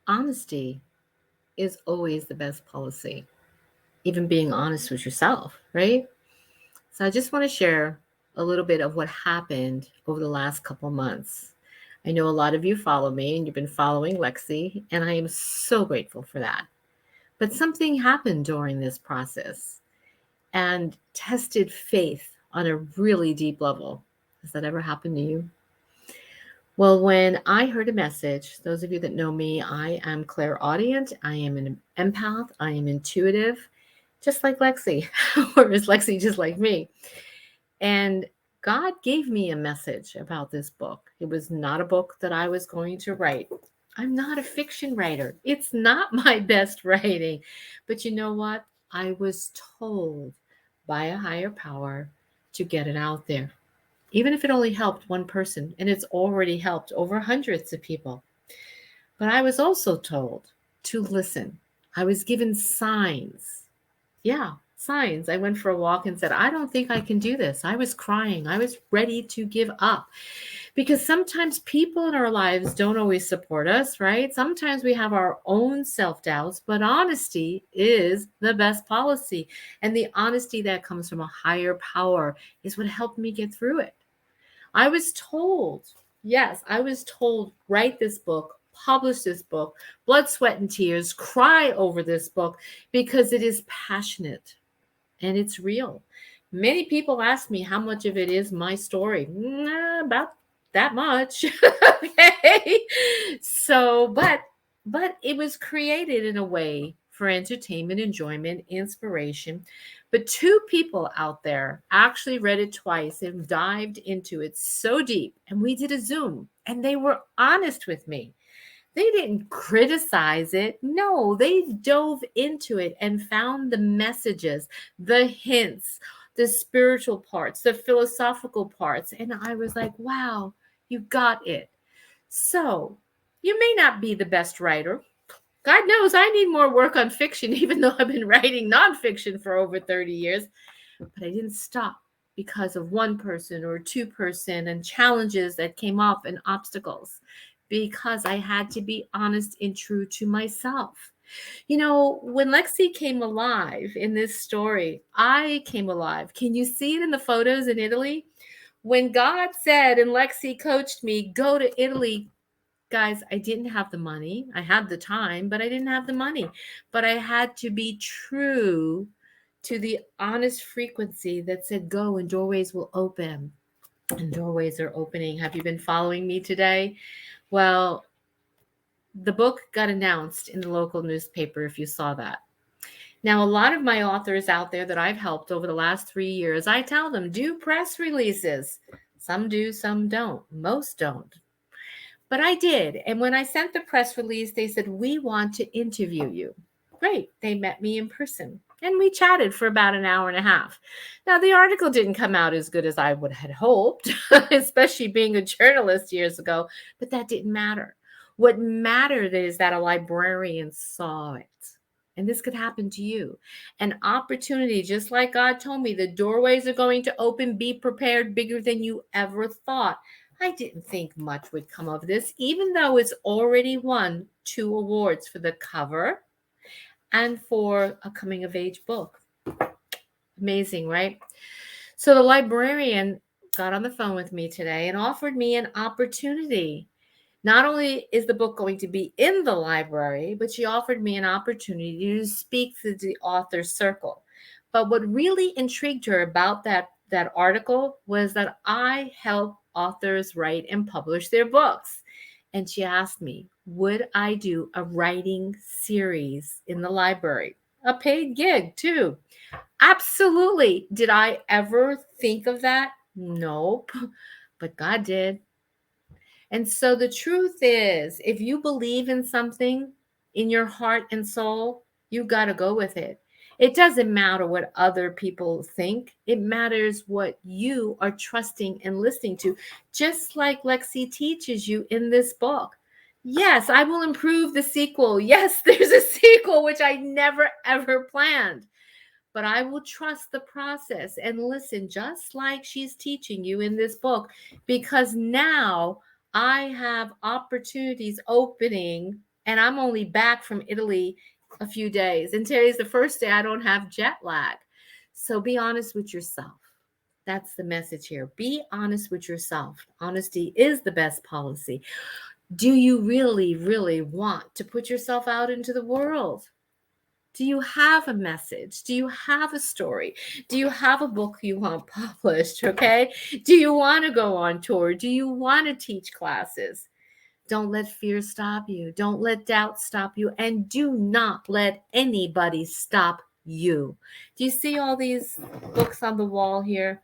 honesty is always the best policy, even being honest with yourself, right? So I just want to share a little bit of what happened over the last couple months. I know a lot of you follow me and you've been following Lexi, and I am so grateful for that. But something happened during this process and tested faith on a really deep level. Has that ever happened to you? Well, when I heard a message, those of you that know me, I am clairaudient, I am an empath, I am intuitive, just like Lexi, or is Lexi just like me? And God gave me a message about this book. It was not a book that I was going to write. I'm not a fiction writer. It's not my best writing. But you know what? I was told by a higher power to get it out there, even if it only helped one person, and it's already helped over hundreds of people. But I was also told to listen. I was given signs. Yeah, signs. I went for a walk and said, I don't think I can do this. I was crying. I was ready to give up because sometimes people in our lives don't always support us, right? Sometimes we have our own self doubts, but honesty is the best policy. And the honesty that comes from a higher power is what helped me get through it. I was told, yes, I was told, write this book, publish this book, blood, sweat, and tears, cry over this book because it is passionate and it's real. Many people ask me how much of it is my story. About that much. Okay. So, but it was created in a way for entertainment, enjoyment, inspiration. But two people out there actually read it twice and dived into it so deep. And we did a Zoom and they were honest with me. They didn't criticize it. No, they dove into it and found the messages, the hints, the spiritual parts, the philosophical parts. And I was like, wow, you got it. So you may not be the best writer. God knows I need more work on fiction, even though I've been writing nonfiction for over 30 years. But I didn't stop because of one person or two-person and challenges that came up and obstacles, because I had to be honest and true to myself. You know, when Lexi came alive in this story, I came alive. Can you see it in the photos in Italy? When God said, and Lexi coached me, go to Italy, guys, I didn't have the money. I had the time, but I didn't have the money. But I had to be true to the honest frequency that said, go and doorways will open. And doorways are opening. Have you been following me today? Well, the book got announced in the local newspaper, if you saw that. Now, a lot of my authors out there that I've helped over the last 3 years, I tell them do press releases. Some do, some don't. Most don't. But I did. And when I sent the press release, they said, we want to interview you. Great. They met me in person and we chatted for about an hour and a half. Now, the article didn't come out as good as I would have hoped, especially being a journalist years ago, but that didn't matter. What mattered is that a librarian saw it. And this could happen to you. An opportunity, just like God told me, the doorways are going to open, be prepared, bigger than you ever thought. I didn't think much would come of this, even though it's already won 2 awards for the cover and for a coming of age book. Amazing, right? So the librarian got on the phone with me today and offered me an opportunity. Not only is the book going to be in the library, but she offered me an opportunity to speak to the author's circle. But what really intrigued her about that article was that I help authors write and publish their books. And she asked me, would I do a writing series in the library? A paid gig, too. Absolutely. Did I ever think of that? Nope. But God did. And so the truth is, if you believe in something in your heart and soul, you got to go with it. It doesn't matter what other people think. It matters what you are trusting and listening to, just like Lexi teaches you in this book. Yes, I will improve the sequel. Yes, there's a sequel, which I never ever planned. But I will trust the process and listen, just like she's teaching you in this book, because now I have opportunities opening And I'm only back from Italy a few days. And today's the first day I don't have jet lag. So be honest with yourself. That's the message here. Be honest with yourself. Honesty is the best policy. Do you really, really want to put yourself out into the world? Do you have a message? Do you have a story? Do you have a book you want published? Okay. Do you want to go on tour? Do you want to teach classes? Don't let fear stop you. Don't let doubt stop you. And do not let anybody stop you. Do you see all these books on the wall here?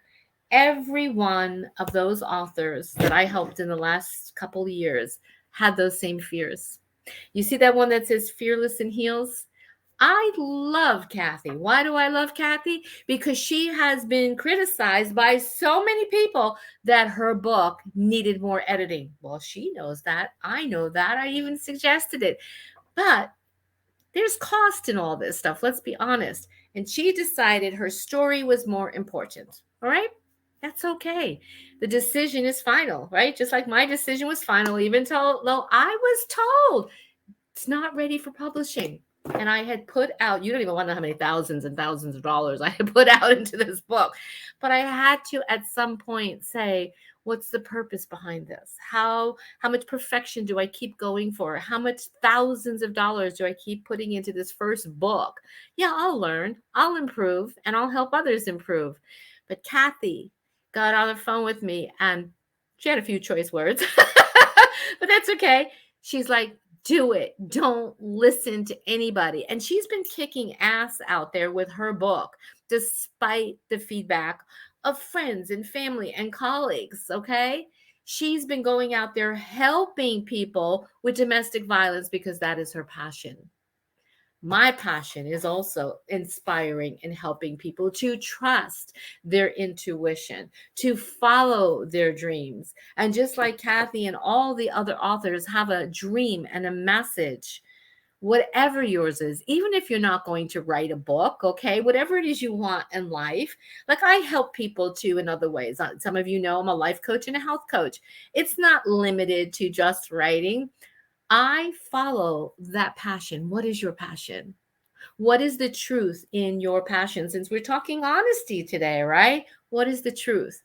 Every one of those authors that I helped in the last couple of years had those same fears. You see that one that says Fearless in Heels? I love Kathy. Why do I love Kathy? Because she has been criticized by so many people that her book needed more editing. Well, she knows that. I know that. I even suggested it. But there's cost in all this stuff. Let's be honest. And she decided her story was more important. All right? That's okay. The decision is final, right? Just like my decision was final, even though I was told it's not ready for publishing. And I had put out, you don't even want to know how many thousands and thousands of dollars I had put out into this book. But I had to at some point say, what's the purpose behind this? How much perfection do I keep going for? How much thousands of dollars do I keep putting into this first book? Yeah, I'll learn, I'll improve, and I'll help others improve. But Kathy got on the phone with me and she had a few choice words, but that's okay. She's like, do it. Don't listen to anybody. And she's been kicking ass out there with her book, despite the feedback of friends and family and colleagues. Okay. She's been going out there helping people with domestic violence because that is her passion. My passion is also inspiring and helping people to trust their intuition, to follow their dreams. And just like Kathy and all the other authors have a dream and a message, whatever yours is, even if you're not going to write a book, okay, whatever it is you want in life. Like I help people too in other ways. Some of you know I'm a life coach and a health coach. It's not limited to just writing. I follow that passion. What is your passion? What is the truth in your passion? Since we're talking honesty today, right? What is the truth?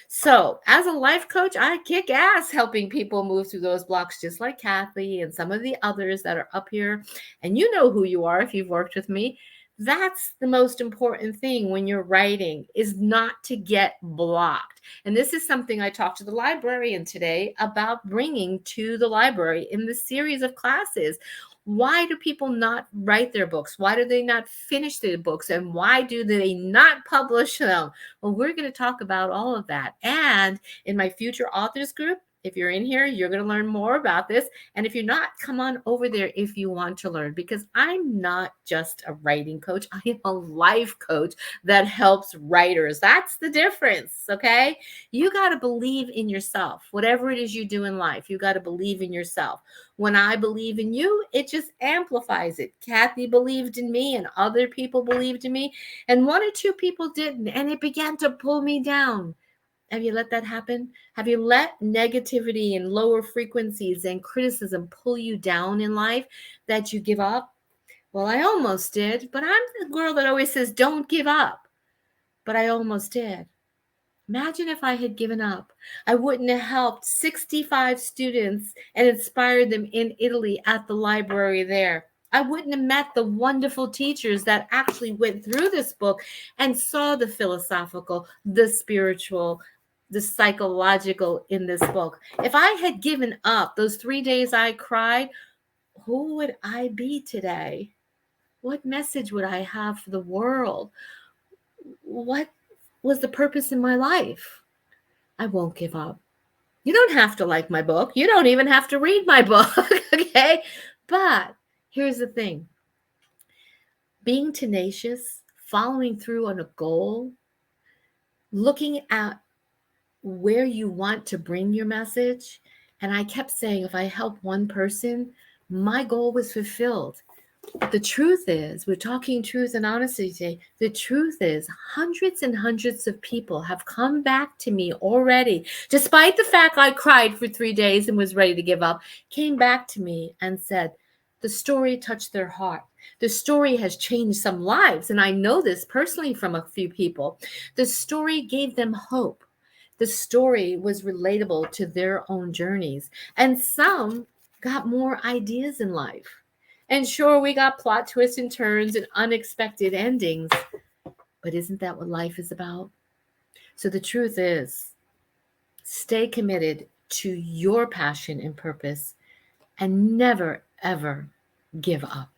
So, as a life coach, I kick ass helping people move through those blocks, just like Kathy and some of the others that are up here. And you know who you are if you've worked with me. That's the most important thing when you're writing is not to get blocked. And this is something I talked to the librarian today about bringing to the library in the series of classes. Why do people not write their books? Why do they not finish their books? And why do they not publish them? Well, we're going to talk about all of that. And in my future authors group, if you're in here, you're going to learn more about this. And if you're not, come on over there if you want to learn, because I'm not just a writing coach. I am a life coach that helps writers. That's the difference. Okay. You got to believe in yourself. Whatever it is you do in life, you got to believe in yourself. When I believe in you, it just amplifies it. Kathy believed in me and other people believed in me. And one or two people didn't. And it began to pull me down. Have you let that happen? Have you let negativity and lower frequencies and criticism pull you down in life that you give up? Well, I almost did, but I'm the girl that always says, don't give up. But I almost did. Imagine if I had given up. I wouldn't have helped 65 students and inspired them in Italy at the library there. I wouldn't have met the wonderful teachers that actually went through this book and saw the philosophical, the spiritual, the psychological in this book. If I had given up those 3 days I cried, who would I be today? What message would I have for the world? What was the purpose in my life? I won't give up. You don't have to like my book. You don't even have to read my book, okay? But here's the thing. Being tenacious, following through on a goal, looking at where you want to bring your message. And I kept saying, if I help one person, my goal was fulfilled. The truth is, we're talking truth and honesty today. The truth is, hundreds and hundreds of people have come back to me already, despite the fact I cried for 3 days and was ready to give up, came back to me and said, The story touched their heart. The story has changed some lives, and I know this personally from a few people. The story gave them hope. The story was relatable to their own journeys, and some got more ideas in life. And sure, we got plot twists and turns and unexpected endings, but isn't that what life is about? So the truth is, stay committed to your passion and purpose and never, ever give up.